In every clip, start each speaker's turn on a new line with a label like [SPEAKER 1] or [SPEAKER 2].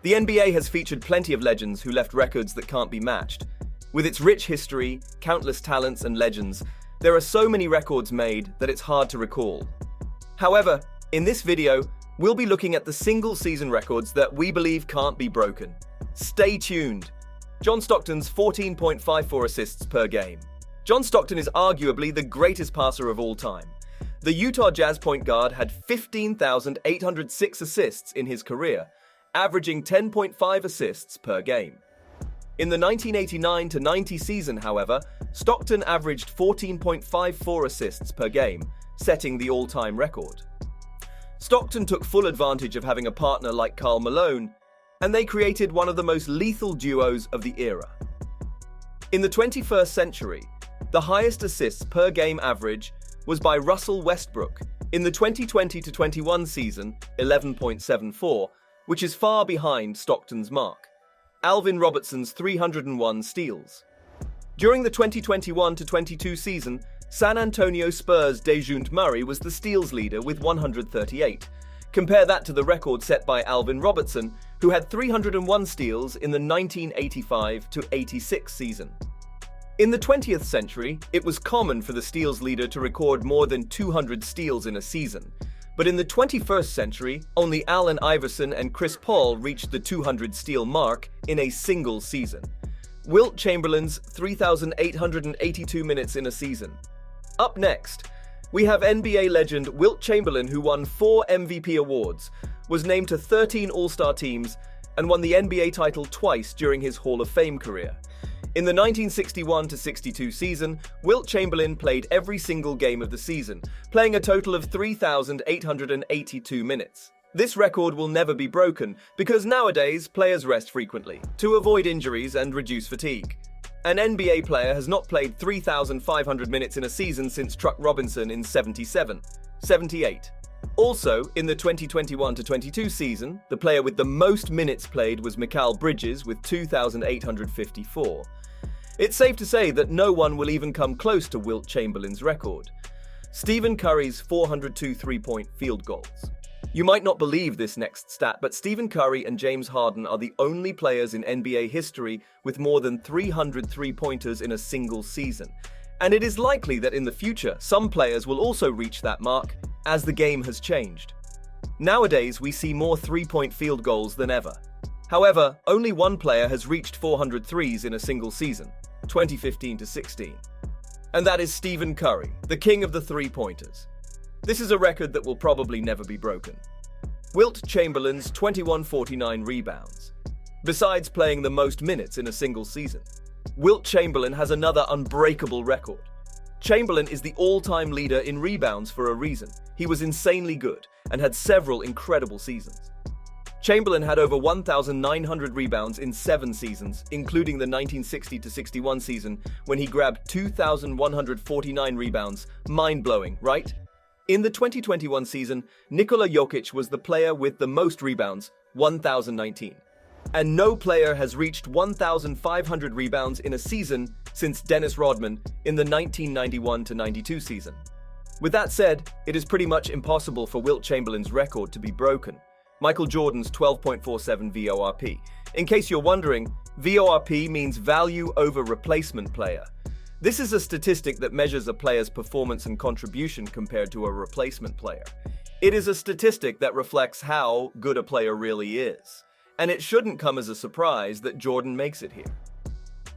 [SPEAKER 1] The NBA has featured plenty of legends who left records that can't be matched. With its rich history, countless talents and legends, there are so many records made that it's hard to recall. However, in this video, we'll be looking at the single-season records that we believe can't be broken. Stay tuned! John Stockton's 14.54 assists per game. John Stockton is arguably the greatest passer of all time. The Utah Jazz point guard had 15,806 assists in his career, averaging 10.5 assists per game. In the 1989-90 season, however, Stockton averaged 14.54 assists per game, setting the all-time record. Stockton took full advantage of having a partner like Karl Malone, and they created one of the most lethal duos of the era. In the 21st century, the highest assists per game average was by Russell Westbrook in the 2020-21 season, 11.74, which is far behind Stockton's mark. Alvin Robertson's 301 steals. During the 2021-22 season, San Antonio Spurs' Dejounte Murray was the steals leader with 138. Compare that to the record set by Alvin Robertson, who had 301 steals in the 1985-86 season. In the 20th century, it was common for the steals leader to record more than 200 steals in a season. But in the 21st century, only Allen Iverson and Chris Paul reached the 200 steal mark in a single season. Wilt Chamberlain's 3,882 minutes in a season. Up next, we have NBA legend Wilt Chamberlain, who won 4 MVP awards, was named to 13 All-Star teams, and won the NBA title twice during his Hall of Fame career. In the 1961-62 season, Wilt Chamberlain played every single game of the season, playing a total of 3,882 minutes. This record will never be broken because nowadays players rest frequently to avoid injuries and reduce fatigue. An NBA player has not played 3,500 minutes in a season since Truck Robinson in 78. Also, in the 2021-22 season, the player with the most minutes played was Mikal Bridges with 2,854. It's safe to say that no one will even come close to Wilt Chamberlain's record. Stephen Curry's 402 three-point field goals. You might not believe this next stat, but Stephen Curry and James Harden are the only players in NBA history with more than 300 three-pointers in a single season. And it is likely that in the future, some players will also reach that mark, as the game has changed. Nowadays, we see more three-point field goals than ever. However, only one player has reached 400 threes in a single season, 2015-16. And that is Stephen Curry, the king of the three-pointers. This is a record that will probably never be broken. Wilt Chamberlain's 2149 rebounds. Besides playing the most minutes in a single season, Wilt Chamberlain has another unbreakable record. Chamberlain is the all-time leader in rebounds for a reason. He was insanely good and had several incredible seasons. Chamberlain had over 1,900 rebounds in 7 seasons, including the 1960-61 season when he grabbed 2,149 rebounds. Mind-blowing, right? In the 2021 season, Nikola Jokic was the player with the most rebounds, 1,019. And no player has reached 1,500 rebounds in a season since Dennis Rodman in the 1991-92 season. With that said, it is pretty much impossible for Wilt Chamberlain's record to be broken. Michael Jordan's 12.47 VORP. In case you're wondering, VORP means value over replacement player. This is a statistic that measures a player's performance and contribution compared to a replacement player. It is a statistic that reflects how good a player really is. And it shouldn't come as a surprise that Jordan makes it here.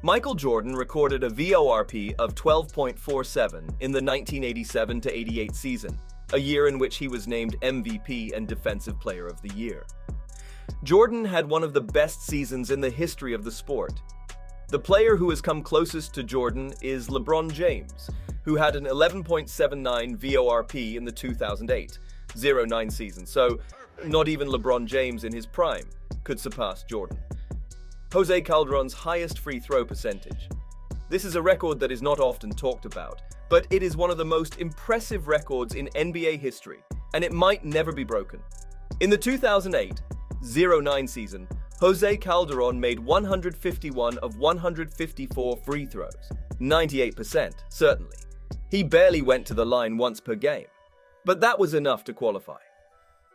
[SPEAKER 1] Michael Jordan recorded a VORP of 12.47 in the 1987-88 season, a year in which he was named MVP and Defensive Player of the Year. Jordan had one of the best seasons in the history of the sport. The player who has come closest to Jordan is LeBron James, who had an 11.79 VORP in the 2008-09 season, so not even LeBron James in his prime could surpass Jordan. Jose Calderon's highest free throw percentage. This is a record that is not often talked about, but it is one of the most impressive records in NBA history, and it might never be broken. In the 2008-09 season, Jose Calderon made 151 of 154 free throws, 98%, certainly. He barely went to the line once per game, but that was enough to qualify.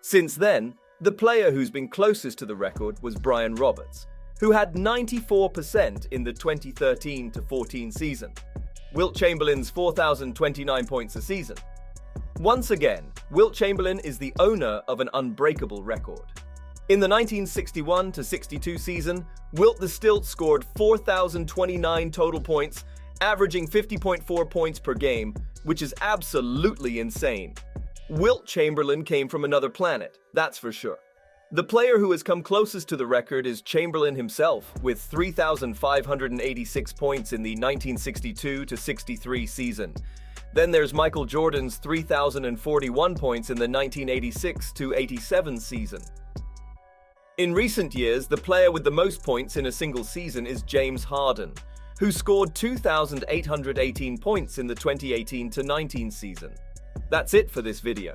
[SPEAKER 1] Since then, The player who's been closest to the record was Brian Roberts, who had 94% in the 2013-14 season. Wilt Chamberlain's 4,029 points a season. Once again, Wilt Chamberlain is the owner of an unbreakable record. In the 1961-62 season, Wilt the Stilt scored 4,029 total points, averaging 50.4 points per game, which is absolutely insane. Wilt Chamberlain came from another planet, that's for sure. The player who has come closest to the record is Chamberlain himself, with 3,586 points in the 1962-63 season. Then there's Michael Jordan's 3,041 points in the 1986-87 season. In recent years, the player with the most points in a single season is James Harden, who scored 2,818 points in the 2018-19 season. That's it for this video.